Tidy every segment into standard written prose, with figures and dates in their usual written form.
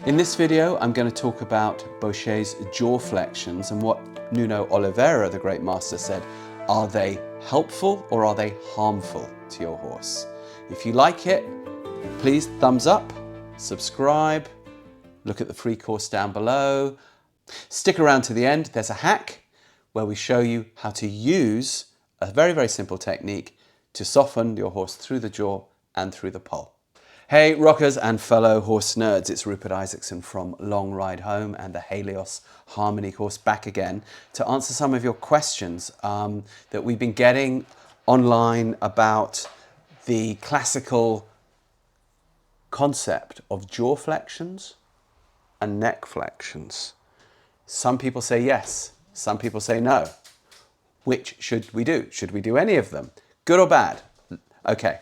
In this video, I'm going to talk about Boucher's jaw flexions and what Nuno Oliveira, the great master, said. Are they helpful or are they harmful to your horse? If you like it, please thumbs up, subscribe, look at the free course down below. Stick around to the end. There's a hack where we show you how to use a very, very simple technique to soften your horse through the jaw and through the poll. Hey rockers and fellow horse nerds, it's Rupert Isaacson from Long Ride Home and the Helios Harmony course back again to answer some of your questions that we've been getting online about the classical concept of jaw flexions and neck flexions. Some people say yes, some people say no. Which should we do? Should we do any of them? Good or bad? Okay.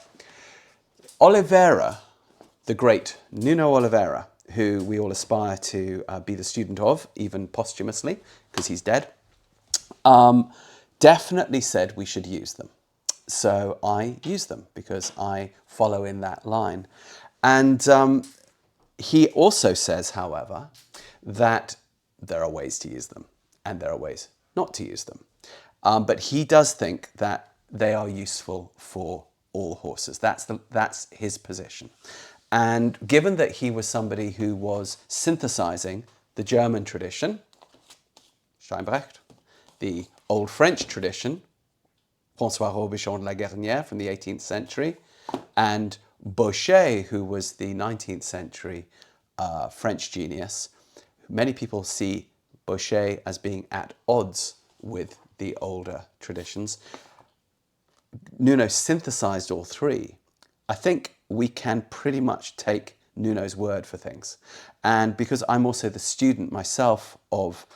Oliveira, the great Nuno Oliveira, who we all aspire to be the student of, even posthumously, because he's dead, definitely said we should use them. So I use them because I follow in that line. And he also says, however, that there are ways to use them and there are ways not to use them. But he does think that they are useful for all horses. That's his position. And given that he was somebody who was synthesizing the German tradition, Steinbrecht, the Old French tradition, François de la Guerinière from the 18th century, and Boucher, who was the 19th century French genius, many people see Boucher as being at odds with the older traditions. Nuno synthesized all three. I think we can pretty much take Nuno's word for things. And because I'm also the student myself of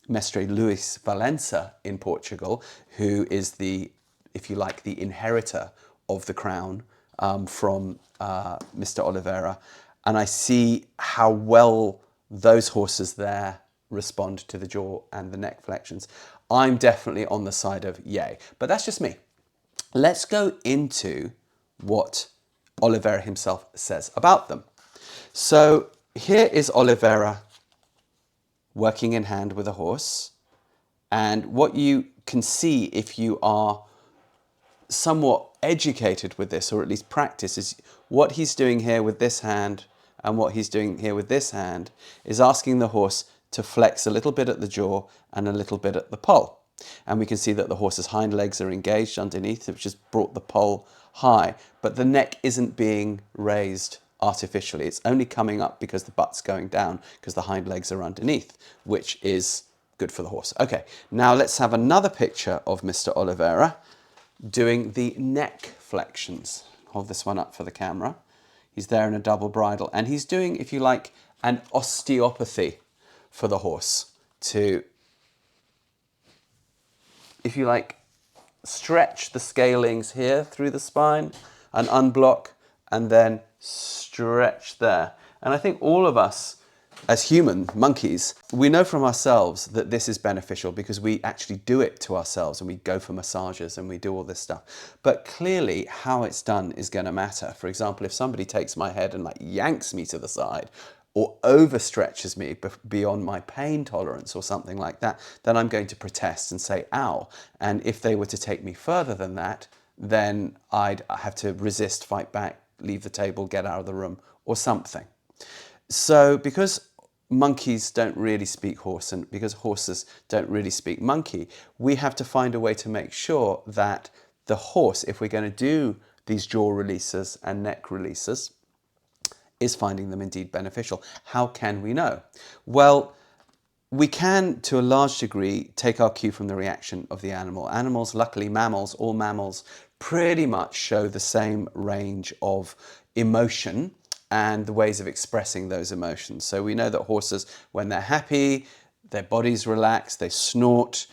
Mestre Luis Valença in Portugal, who is the, if you like, the inheritor of the crown from Mr. Oliveira, and I see how well those horses there respond to the jaw and the neck flexions. I'm definitely on the side of yay, but that's just me. Let's go into what Oliveira himself says about them. So here is Oliveira working in hand with a horse, and what you can see if you are somewhat educated with this, or at least practice, is what he's doing here with this hand and what he's doing here with this hand is asking the horse to flex a little bit at the jaw and a little bit at the poll. And we can see that the horse's hind legs are engaged underneath, which has brought the poll high, but the neck isn't being raised artificially. It's only coming up because the butt's going down because the hind legs are underneath, which is good for the horse. Okay, now let's have another picture of Mr. Oliveira doing the neck flexions. Hold this one up for the camera. He's there in a double bridle, and he's doing, if you like, an osteopathy for the horse to, if you like, stretch the scalings here through the spine and unblock and then stretch there. And I think all of us as human monkeys, we know from ourselves that this is beneficial because we actually do it to ourselves and we go for massages and we do all this stuff. But clearly how it's done is going to matter. For example, if somebody takes my head and like yanks me to the side or overstretches me beyond my pain tolerance or something like that, then I'm going to protest and say, ow. And if they were to take me further than that, then I'd have to resist, fight back, leave the table, get out of the room or something. So because monkeys don't really speak horse and because horses don't really speak monkey, we have to find a way to make sure that the horse, if we're going to do these jaw releases and neck releases, is finding them indeed beneficial. How can we know? Well, we can, to a large degree, take our cue from the reaction of the animal. Animals, luckily mammals, all mammals pretty much show the same range of emotion and the ways of expressing those emotions. So we know that horses, when they're happy, their bodies relax, they snort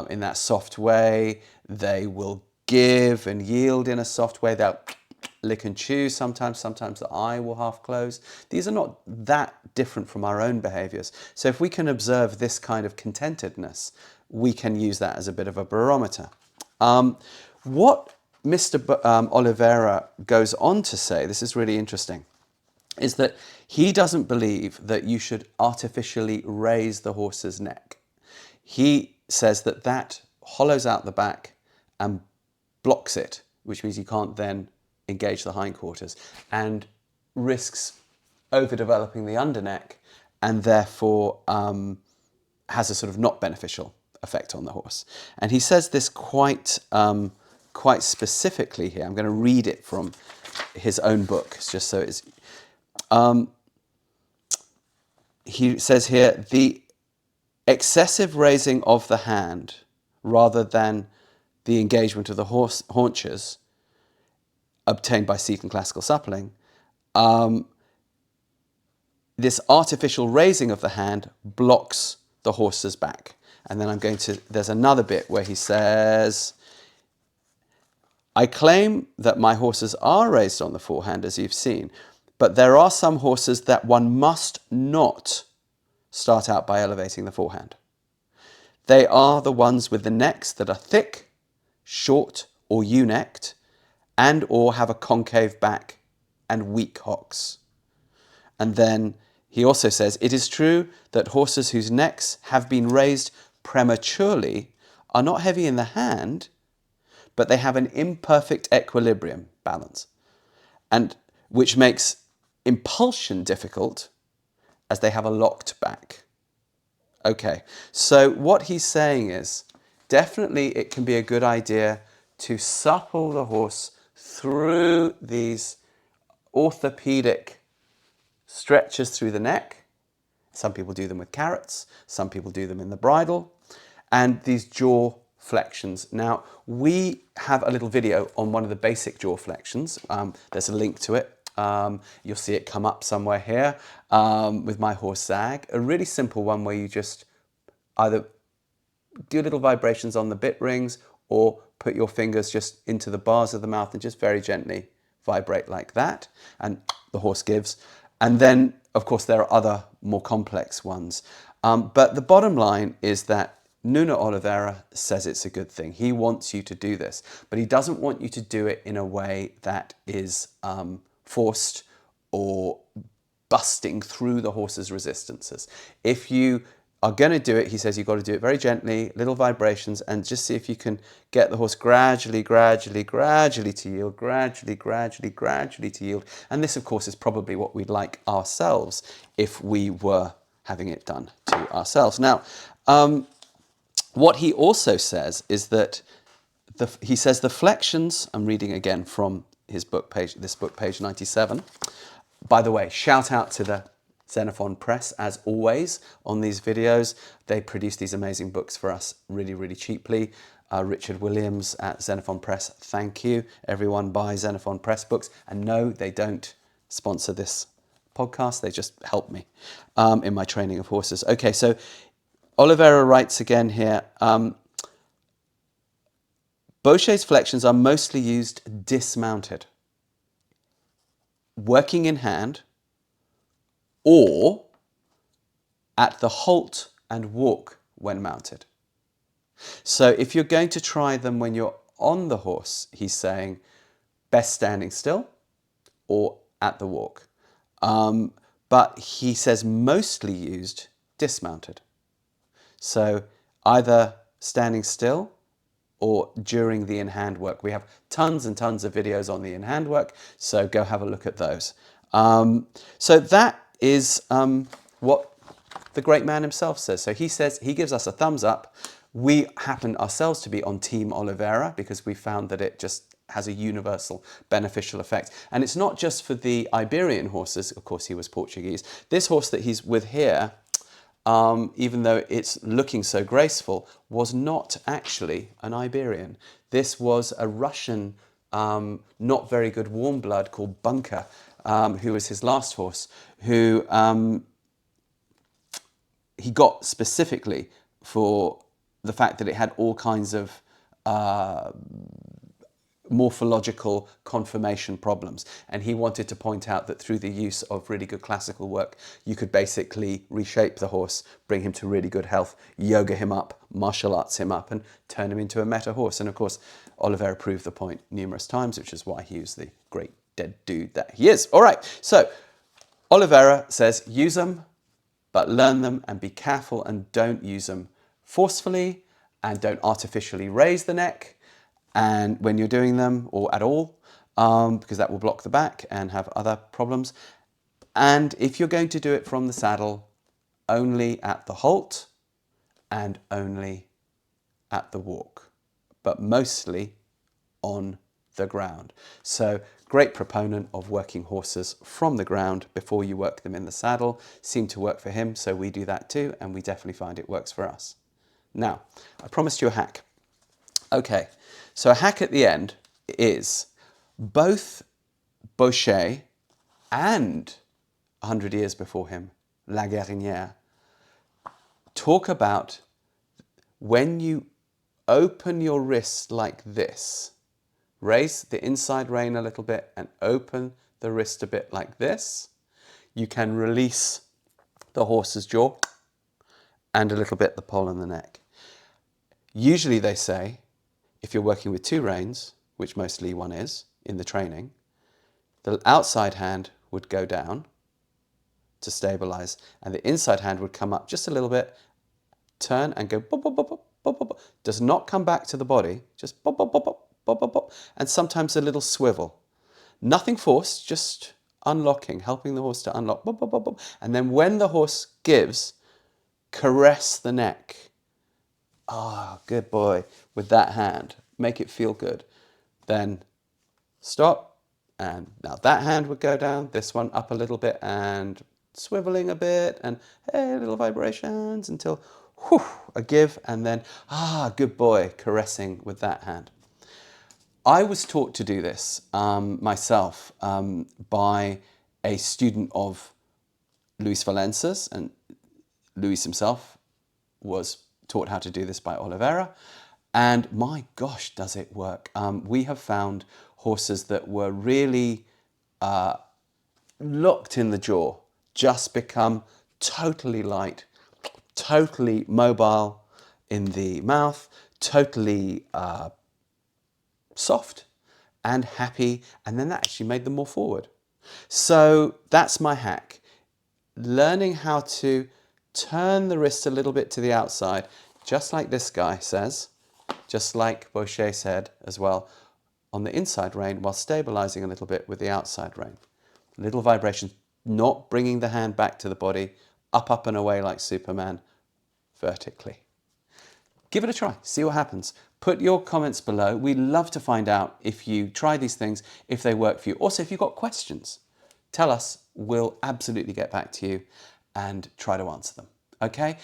in that soft way, they will give and yield in a soft way, they'll lick and chew sometimes the eye will half close. These are not that different from our own behaviors. So if we can observe this kind of contentedness, we can use that as a bit of a barometer. What Mr. Oliveira goes on to say, this is really interesting. is that he doesn't believe that you should artificially raise the horse's neck. He says that that hollows out the back and blocks it, which means you can't then engage the hindquarters, and risks overdeveloping the underneck, and therefore has a sort of not beneficial effect on the horse. And he says this quite specifically here. I'm going to read it from his own book, just so it's. He says here, the excessive raising of the hand rather than the engagement of the haunches obtained by seat and classical suppling, this artificial raising of the hand blocks the horse's back. And then there's another bit where he says, I claim that my horses are raised on the forehand, as you've seen, but there are some horses that one must not start out by elevating the forehand. They are the ones with the necks that are thick, short, or ewe-necked, and or have a concave back and weak hocks. And then he also says, it is true that horses whose necks have been raised prematurely are not heavy in the hand, but they have an imperfect equilibrium balance, and which makes impulsion difficult as they have a locked back. Okay, so what he's saying is, definitely it can be a good idea to supple the horse through these orthopedic stretches through the neck. Some people do them with carrots, some people do them in the bridle, and these jaw flexions. Now, we have a little video on one of the basic jaw flexions. There's a link to it. You'll see it come up somewhere here with my horse Zag. A really simple one where you just either do little vibrations on the bit rings or put your fingers just into the bars of the mouth and just very gently vibrate like that, and the horse gives. And then, of course, there are other more complex ones. But the bottom line is that Nuno Oliveira says it's a good thing. He wants you to do this, but he doesn't want you to do it in a way that is forced or busting through the horse's resistances. If you are going to do it, he says you've got to do it very gently, little vibrations, and just see if you can get the horse gradually to yield, gradually to yield. And this, of course, is probably what we'd like ourselves if we were having it done to ourselves. Now, what he also says is that he says the flexions, I'm reading again from his book page, page 97. By the way, shout out to the Xenophon Press, as always, on these videos. They produce these amazing books for us really, really cheaply. Richard Williams at Xenophon Press, thank you. Everyone buy Xenophon Press books. And no, they don't sponsor this podcast. They just help me in my training of horses. Okay, so Oliveira writes again here, Boucher's flexions are mostly used dismounted, working in hand, or at the halt and walk when mounted. So if you're going to try them when you're on the horse, he's saying best standing still or at the walk. But he says mostly used dismounted. So either standing still or during the in-hand work. We have tons and tons of videos on the in-hand work, so go have a look at those. So that is what the great man himself says. So he says, he gives us a thumbs up. We happen ourselves to be on Team Oliveira because we found that it just has a universal beneficial effect. And it's not just for the Iberian horses, of course he was Portuguese. This horse that he's with here, even though it's looking so graceful, was not actually an Iberian. This was a Russian, not very good warm blood called Boucher, who was his last horse, who he got specifically for the fact that it had all kinds of morphological conformation problems, and he wanted to point out that through the use of really good classical work you could basically reshape the horse, bring him to really good health, yoga him up, martial arts him up, and turn him into a meta horse. And of course Oliveira proved the point numerous times, which is why he was the great dead dude that he is. All right, so Oliveira says use them, but learn them and be careful and don't use them forcefully and don't artificially raise the neck and when you're doing them or at all, because that will block the back and have other problems. And if you're going to do it from the saddle, only at the halt and only at the walk, but mostly on the ground. So great proponent of working horses from the ground before you work them in the saddle. Seemed to work for him, so we do that too, and we definitely find it works for us. Now, I promised you a hack. Okay, so a hack at the end is both Boucher and 100 years before him, La Guerinière, talk about when you open your wrist like this, raise the inside rein a little bit and open the wrist a bit like this, you can release the horse's jaw and a little bit the poll in the neck. Usually they say, if you're working with two reins, which mostly one is in the training, the outside hand would go down to stabilize and the inside hand would come up just a little bit, turn and go bop, bop, bop, bop, bop, bop, bop. Does not come back to the body, just bop, bop, bop, bop, bop, bop, bop, and sometimes a little swivel. Nothing forced, just unlocking, helping the horse to unlock, bop, bop, bop, bop. And then when the horse gives, caress the neck. Ah, good boy, with that hand, make it feel good. Then stop, and now that hand would go down, this one up a little bit and swiveling a bit, and hey, little vibrations until whew, a give, and then, good boy, caressing with that hand. I was taught to do this myself by a student of Luis Valence's, and Luis himself was taught how to do this by Oliveira, and my gosh, does it work. We have found horses that were really locked in the jaw just become totally light, totally mobile in the mouth, totally soft and happy, and then that actually made them more forward. So that's my hack. Learning how to turn the wrist a little bit to the outside, just like this guy says, just like Boucher said as well, on the inside rein while stabilizing a little bit with the outside rein. Little vibrations, not bringing the hand back to the body, up, up and away like Superman, vertically. Give it a try, see what happens. Put your comments below. We'd love to find out if you try these things, if they work for you. Also, if you've got questions, tell us, we'll absolutely get back to you and try to answer them, okay?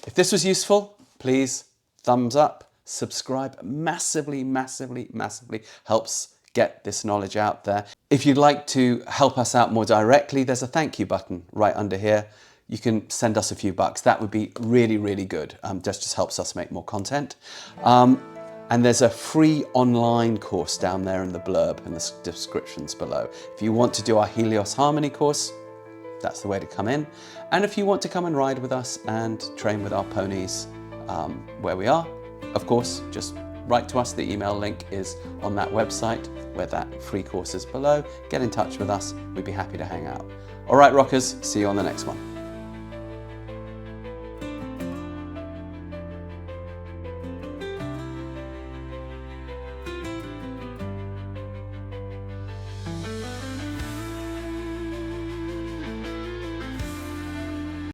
If this was useful, please thumbs up, subscribe, massively, massively, massively helps get this knowledge out there. If you'd like to help us out more directly, there's a thank you button right under here. You can send us a few bucks. That would be really, really good. Just helps us make more content. And there's a free online course down there in the blurb and the descriptions below. If you want to do our Helios Harmony course, that's the way to come in. And if you want to come and ride with us and train with our ponies where we are, of course, just write to us. The email link is on that website where that free course is below. Get in touch with us. We'd be happy to hang out. All right, rockers, see you on the next one.